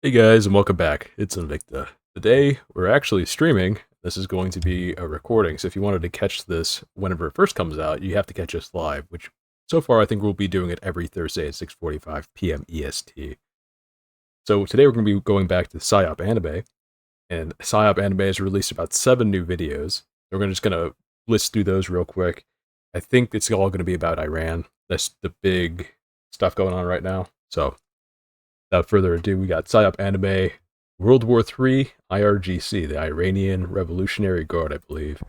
Hey guys, and welcome back. It's Invicta. Today, we're actually streaming. This is going to be a recording, so if you wanted to catch this whenever it first comes out, you have to catch us live, which so far I think we'll be doing it every Thursday at 6:45 p.m. EST. So today we're going to be going back to PsyOpAnime, and PsyOpAnime has released about 7 new videos. We're just going to list through those real quick. I think it's all going to be about Iran. That's the big stuff going on right now. So without further ado, we got PsyOpAnime, World War III, IRGC, the Iranian Revolutionary Guard, I believe.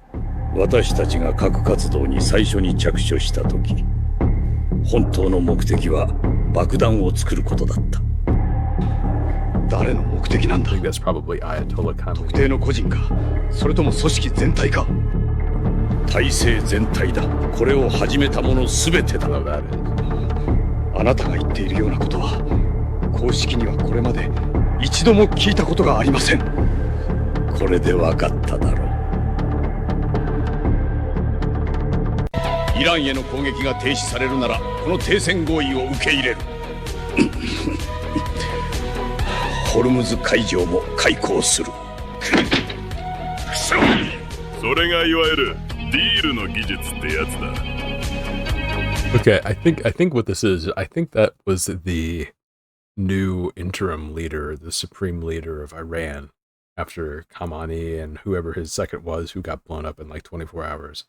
私たちが核活動に最初に着手した時、本当の目的は爆弾を作ることだった。誰の目的なんだ? I think that's probably Ayatollah Khamenei. 特定の個人か、それとも組織全体か。体制全体だ。これを始めた者すべてだ。あなたが言っているようなことは、公式にはこれまで一度も聞いたことがありません。これで分かっただろう。イランへの攻撃が停止されるなら、この停戦合意を受け入れる。ホルムズ海峡も開港する。それがいわゆるディールの技術ってやつだ。Okay, I think what this is, I think that was the new interim leader, the supreme leader of Iran, after Khamenei and whoever his second was, who got blown up in like 24 hours.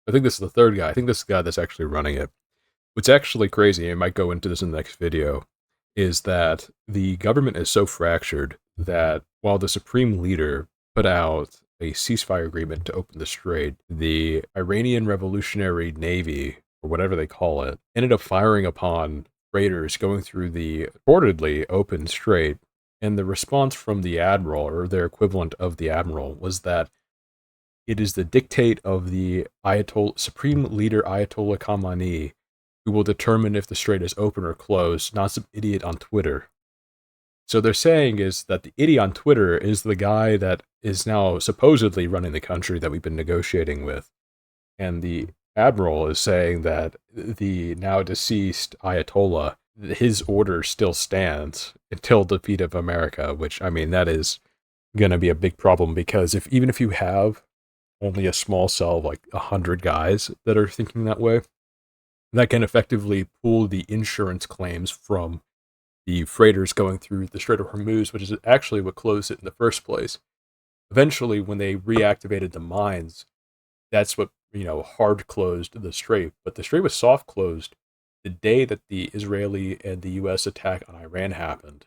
I think this is the third guy. I think this is the guy that's actually running it. What's actually crazy, and I might go into this in the next video, is that the government is so fractured that while the supreme leader put out a ceasefire agreement to open the strait, the Iranian Revolutionary Navy, or whatever they call it, ended up firing upon freighters going through the reportedly open strait, and the response from the admiral, or their equivalent of the admiral, was that it is the dictate of the Supreme Leader Ayatollah Khamenei who will determine if the strait is open or closed, not some idiot on Twitter. So they're saying is that the idiot on Twitter is the guy that is now supposedly running the country that we've been negotiating with, and the admiral is saying that the now deceased Ayatollah, his order still stands until defeat of America, which, I mean, that is going to be a big problem, because even if you have only a small cell of like 100 guys that are thinking that way, that can effectively pull the insurance claims from the freighters going through the Strait of Hormuz, which is actually what closed it in the first place. Eventually, when they reactivated the mines, that's what, hard closed the strait. But the strait was soft closed the day that the Israeli and the U.S. attack on Iran happened,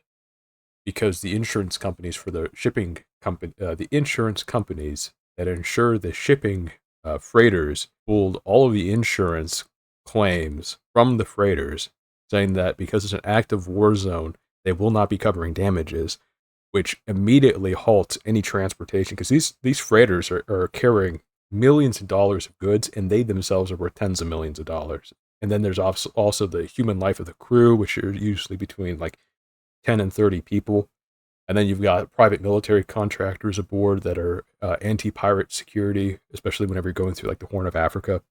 because the insurance companies for the shipping company, the insurance companies that insure the shipping freighters, pulled all of the insurance claims from the freighters, saying that because it's an active war zone, they will not be covering damages, which immediately halts any transportation, because these freighters are carrying millions of dollars of goods, and they themselves are worth tens of millions of dollars. And then there's also the human life of the crew, which are usually between like 10 and 30 people. And then you've got private military contractors aboard that are anti-pirate security, especially whenever you're going through like the Horn of Africa.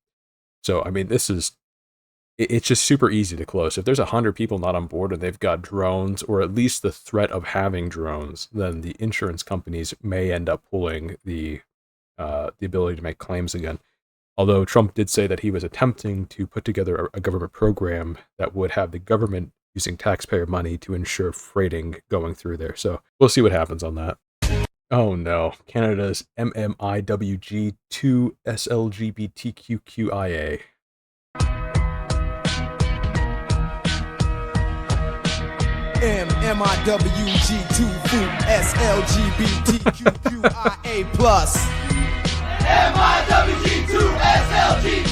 So, I mean, it's just super easy to close. If there's 100 people not on board and they've got drones, or at least the threat of having drones, then the insurance companies may end up pulling the ability to make claims again. Although Trump did say that he was attempting to put together a government program that would have the government using taxpayer money to ensure freighting going through there. So we'll see what happens on that. Oh no, Canada's MMIWG2 SLGBTQQIA. MMIWG2 SLGBTQQIA+.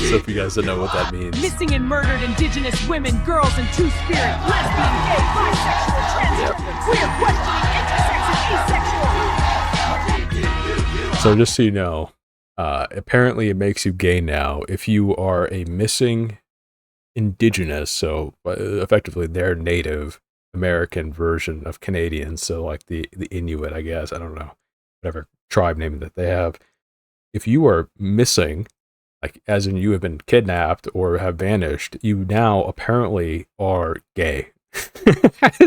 So if you guys don't know what that means. Missing and murdered Indigenous women, girls, and two-spirit, lesbian, gay, bisexual, transgender, queer, questioning, intersex, and asexual. So just so you know, apparently it makes you gay now if you are a missing Indigenous, so effectively their Native American version of Canadians, so like the Inuit, I guess, I don't know, whatever tribe name that they have. If you are missing, like as in you have been kidnapped or have vanished, you now apparently are gay.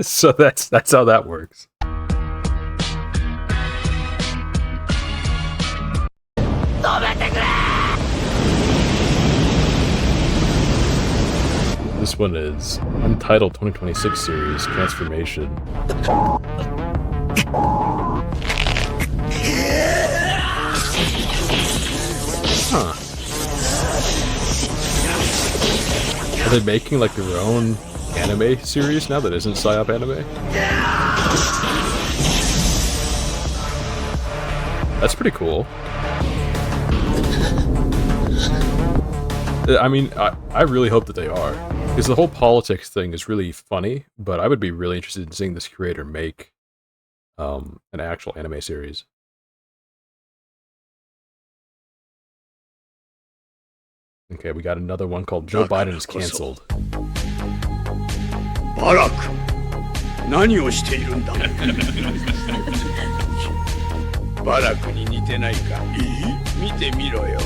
So that's how that works. This one is Untitled 2026 series Transformation. Huh. Are they making like their own anime series now that isn't Psy Op anime? That's pretty cool. I mean, I really hope that they are. Because the whole politics thing is really funny, but I would be really interested in seeing this creator make an actual anime series. Okay, we got another one called Joe Biden is cancelled. バラク、何をしているんだ。バラクに似てないか。見てみろよ。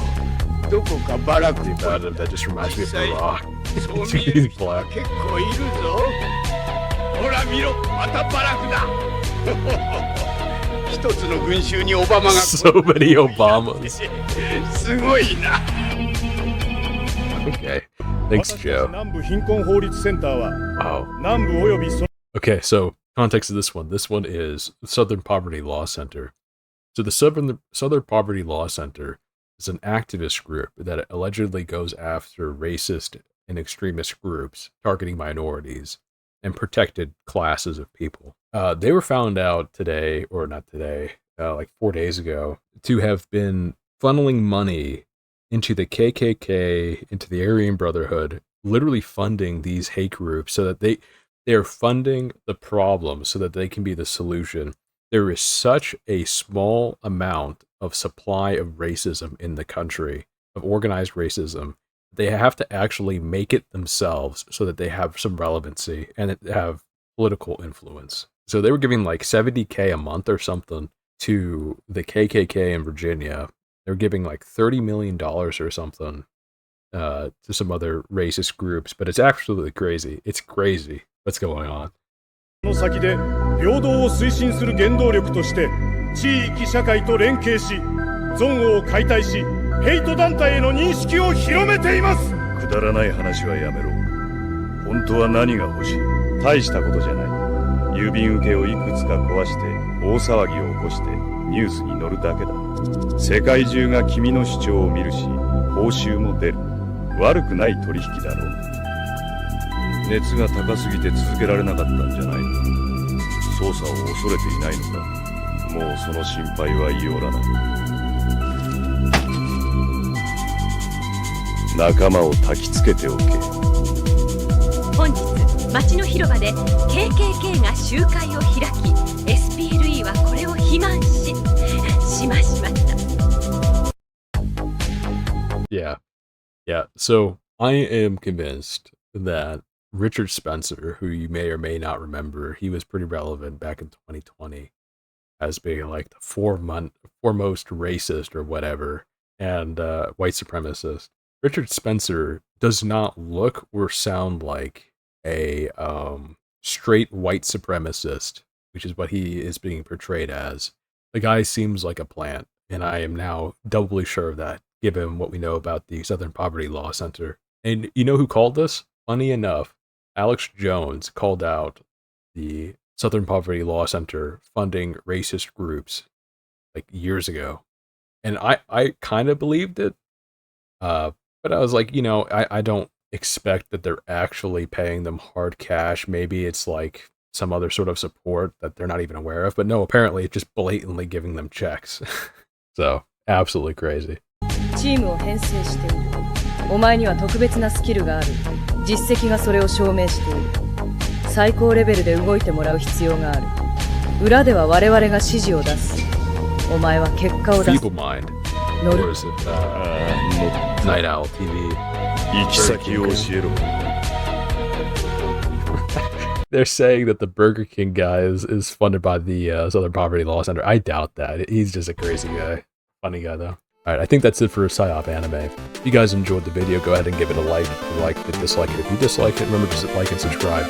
どこかバラクっぽい。That just reminds me of The Rock. そう見える人が結構いるぞ。ほら見ろ、またバラクだ。一つの群衆にオバマが。So many Obamas. すごいな。Okay, thanks, Joe. 南部貧困法律センターは Oh. 南部及びそ Okay, so context of this one. This one is Southern Poverty Law Center. So the Southern Poverty Law Center is an activist group that allegedly goes after racist and extremist groups targeting minorities and protected classes of people. They were found out today, or not today, like 4 days ago, to have been funneling money into the KKK, into the Aryan Brotherhood, literally funding these hate groups so that they are funding the problem so that they can be the solution. There is such a small amount of supply of racism in the country, of organized racism. They have to actually make it themselves so that they have some relevancy and have political influence. So they were giving like $70K a month or something to the KKK in Virginia. They were giving like $30 million or something to some other racist groups, but it's absolutely crazy. It's crazy what's going on. の先で平等を推進する原動力として地域社会と連携し憎悪を解体しヘイト団体への認識を広めています。くだらない話はやめろ。本当は何が欲しい？大したことじゃない。郵便受けをいくつか壊して大騒ぎを起こしてニュースに載るだけだ。世界中が君の主張を見るし報酬も出る。悪くない取引だろう。熱が高すぎて続けられなかったんじゃないの？捜査を恐れていないのか？もうその心配は言いよらない。仲間を焚きつけておけ。本日町の広場で KKK が集会を開き SPLE はこれを非難しました。 Yeah. So I am convinced that Richard Spencer, who you may or may not remember, he was pretty relevant back in 2020 as being like the foremost racist or whatever, and white supremacist. Richard Spencer does not look or sound like a straight white supremacist, which is what he is being portrayed as. The guy seems like a plant, and I am now doubly sure of that, given what we know about the Southern Poverty Law Center. And you know who called this? Funny enough, Alex Jones called out the Southern Poverty Law Center funding racist groups like years ago. And I kind of believed it. But I was like, I don't expect that they're actually paying them hard cash. Maybe it's like some other sort of support that they're not even aware of. But no, apparently it's just blatantly giving them checks. So, absolutely crazy. チームを編成している。お前には特別なスキルがある。実績がそれを証明している。最高レベルで動いてもらう必要がある。裏では我々が指示を出す。お前は結果を出す。Feeble Mind. Or is it Night Owl TV? 行き先を教えろ。They're saying that the Burger King guy is funded by the Southern Poverty Law Center. I doubt that. He's just a crazy guy. Funny guy, though. Alright, I think that's it for Psy Op Anime. If you guys enjoyed the video, go ahead and give it a like. If you liked it, dislike it. If you dislike it, remember to like and subscribe.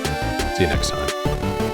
See you next time.